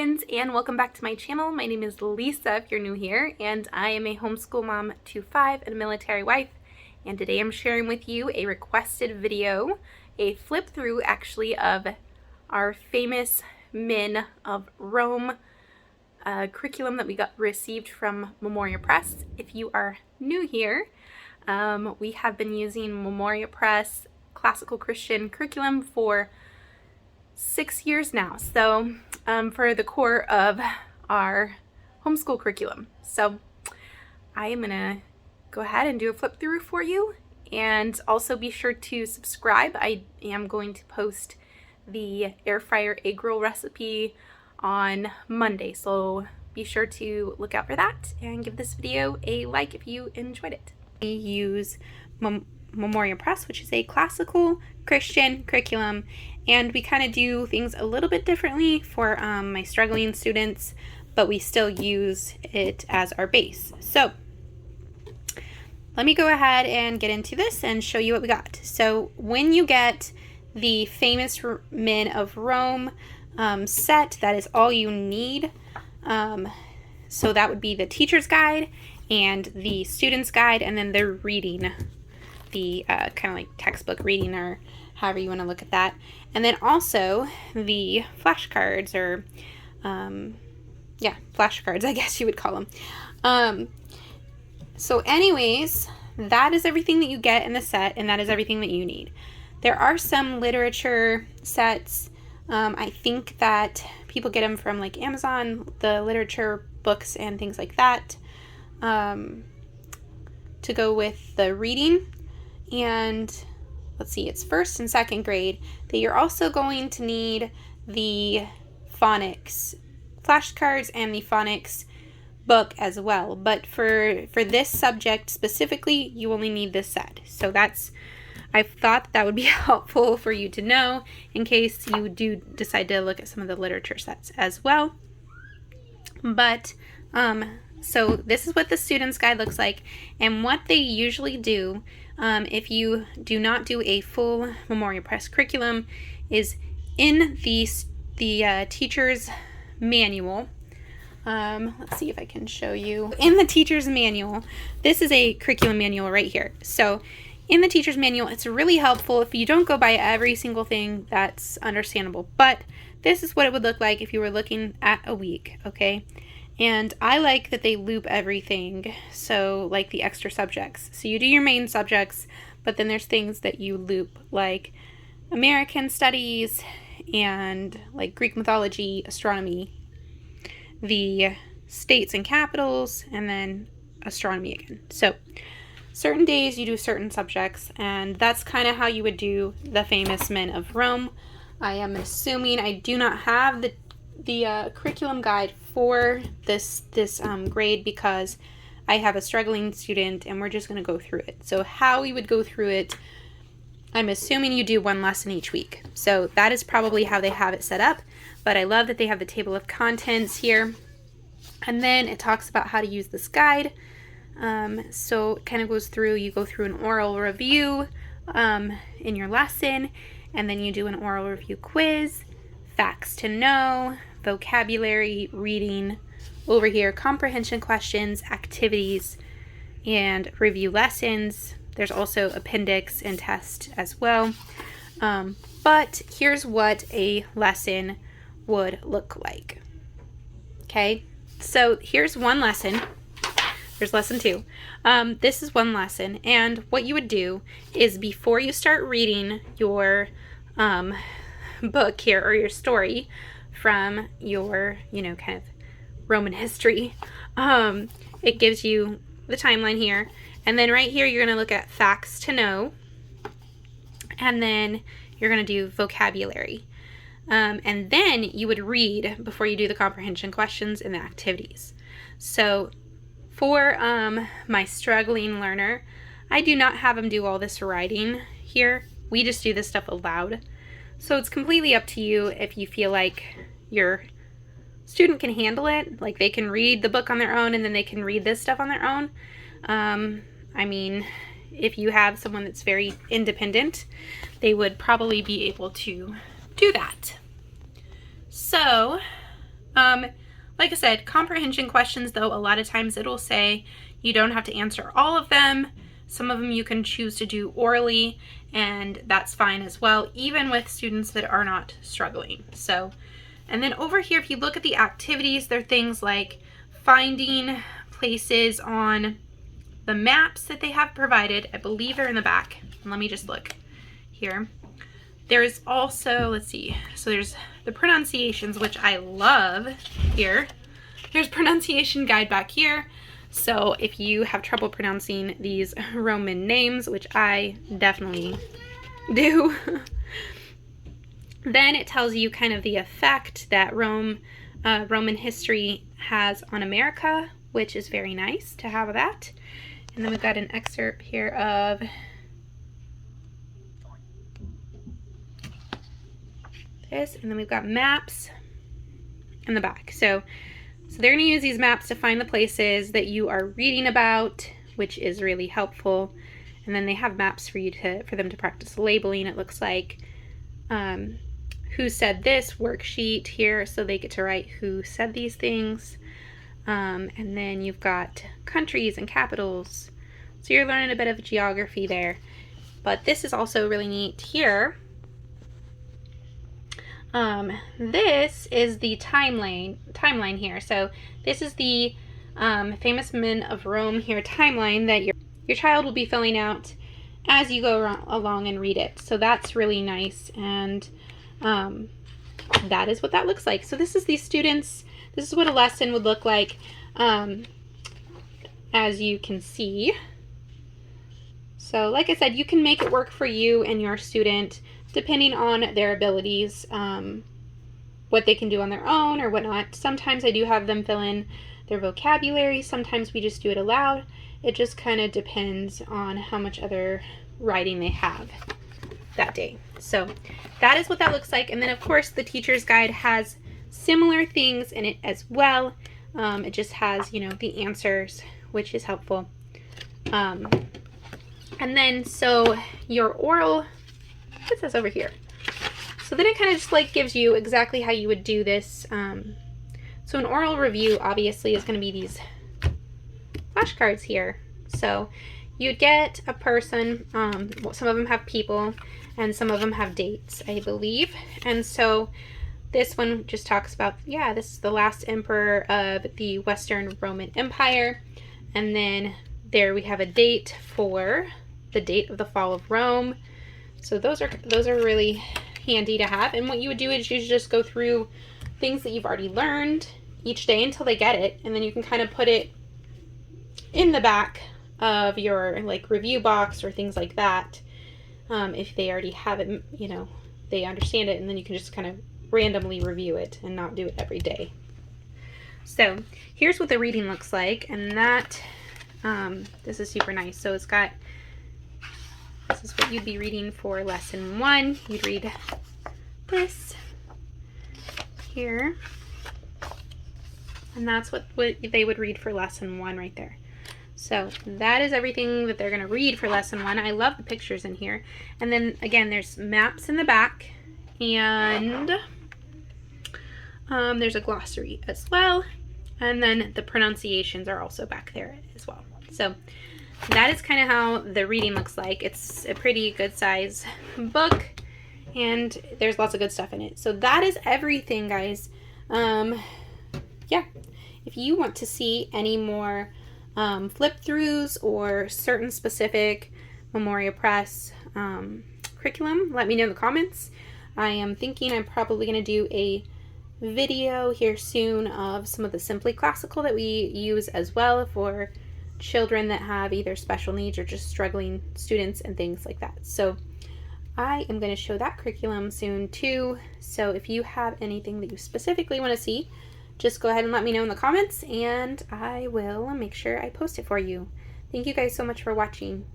friends, and welcome back to my channel. My name is Lisa if you're new here, and I am a homeschool mom to 5 and a military wife. And today I'm sharing with you a requested video, a flip through actually of our famous Men of Rome curriculum that we received from Memoria Press. If you are new here, we have been using Memoria Press classical Christian curriculum for 6 years now, so for the core of our homeschool curriculum. So I am gonna go ahead and do a flip through for you, and also be sure to subscribe. I am going to post the air fryer egg roll recipe on Monday, so be sure to look out for that and give this video a like if you enjoyed it. We use Memoria Press, which is a classical Christian curriculum, and we kind of do things a little bit differently for my struggling students, but we still use it as our base. So let me go ahead and get into this and show you what we got. So when you get the famous Men of Rome set, that is all you need. So that would be the teacher's guide and the student's guide, and then the reading, the kind of like textbook reading, or however you want to look at that. And then also the flashcards, or yeah, flashcards, I guess you would call them. So anyways, that is everything that you get in the set, and that is everything that you need. There are some literature sets. I think that people get them from like Amazon, the literature books and things like that, to go with the reading. And let's see, it's first and second grade that you're also going to need the phonics flashcards and the phonics book as well. But for this subject specifically, you only need this set. So I thought that would be helpful for you to know in case you do decide to look at some of the literature sets as well. But so this is what the student's guide looks like, and what they usually do if you do not do a full Memoria Press curriculum is in the teacher's manual. Let's see if I can show you. In the teacher's manual, this is a curriculum manual right here. So in the teacher's manual, it's really helpful. If you don't go by every single thing, that's understandable. But this is what it would look like if you were looking at a week, okay? And I like that they loop everything, so like the extra subjects. So you do your main subjects, but then there's things that you loop, like American studies and like Greek mythology, astronomy, the states and capitals, and then astronomy again. So certain days you do certain subjects, and that's kind of how you would do the famous Men of Rome. I am assuming I do not have the curriculum guide for this grade because I have a struggling student and we're just going to go through it. So how we would go through it, I'm assuming you do one lesson each week. So that is probably how they have it set up, but I love that they have the table of contents here. And then it talks about how to use this guide. So it kind of goes through, you go through an oral review in your lesson, and then you do an oral review quiz, facts to know, vocabulary, reading, over here, comprehension questions, activities, and review lessons. There's also appendix and test as well. But here's what a lesson would look like. Okay, so here's one lesson. There's lesson 2. This is one lesson, and what you would do is before you start reading your book here, or your story from your, kind of Roman history, it gives you the timeline here, and then right here you're going to look at facts to know, and then you're going to do vocabulary, and then you would read before you do the comprehension questions and the activities. So for my struggling learner, I do not have them do all this writing here. We just do this stuff aloud. So it's completely up to you if you feel like your student can handle it, like they can read the book on their own and then they can read this stuff on their own. I mean, if you have someone that's very independent, they would probably be able to do that. So Like I said, comprehension questions, though, a lot of times it'll say you don't have to answer all of them. Some of them you can choose to do orally, and that's fine as well, even with students that are not struggling. So, and then over here, if you look at the activities, there are things like finding places on the maps that they have provided. I believe they're in the back. And let me just look here. There's also, let's see, so there's the pronunciations, which I love here. There's pronunciation guide back here. So if you have trouble pronouncing these Roman names, which I definitely do, then it tells you kind of the effect that Roman history has on America, which is very nice to have that. And then we've got an excerpt here of this, and then we've got maps in the back. So they're going to use these maps to find the places that you are reading about, which is really helpful. And then they have maps for them to practice labeling. It looks like who said this worksheet here, so they get to write who said these things. And then you've got countries and capitals. So you're learning a bit of geography there. But this is also really neat here. This is the timeline here. So this is the famous men of Rome here timeline that your child will be filling out as you go along and read it. So that's really nice, and that is what that looks like. So this is the students. This is what a lesson would look like, as you can see. So like I said, you can make it work for you and your student depending on their abilities, what they can do on their own or whatnot. Sometimes I do have them fill in their vocabulary. Sometimes we just do it aloud. It just kind of depends on how much other writing they have that day. So that is what that looks like. And then of course the teacher's guide has similar things in it as well. It just has, you know, the answers, which is helpful. And then so your oral, what's this over here? So then it kind of just like gives you exactly how you would do this. So an oral review obviously is going to be these flashcards here. So you'd get a person, some of them have people and some of them have dates, I believe. And so this one just talks about, yeah, this is the last emperor of the Western Roman Empire. And then there we have a date for the date of the fall of Rome. So those are really handy to have. And what you would do is you just go through things that you've already learned each day until they get it, and then you can kind of put it in the back of your like review box or things like that. If they already have it, you know, they understand it, and then you can just kind of randomly review it and not do it every day. So here's what the reading looks like, and that this is super nice. So it's got, this is what you'd be reading for lesson 1. You'd read this here, and that's what they would read for lesson 1 right there. So that is everything that they're going to read for lesson 1. I love the pictures in here. And then again, there's maps in the back, and there's a glossary as well. And then the pronunciations are also back there as well. So that is kind of how the reading looks like. It's a pretty good size book, and there's lots of good stuff in it. So that is everything, guys. Yeah, if you want to see any more flip throughs or certain specific Memoria Press curriculum, let me know in the comments. I am thinking I'm probably going to do a video here soon of some of the Simply Classical that we use as well for children that have either special needs or just struggling students and things like that. So I am going to show that curriculum soon too. So if you have anything that you specifically want to see, just go ahead and let me know in the comments, and I will make sure I post it for you. Thank you guys so much for watching.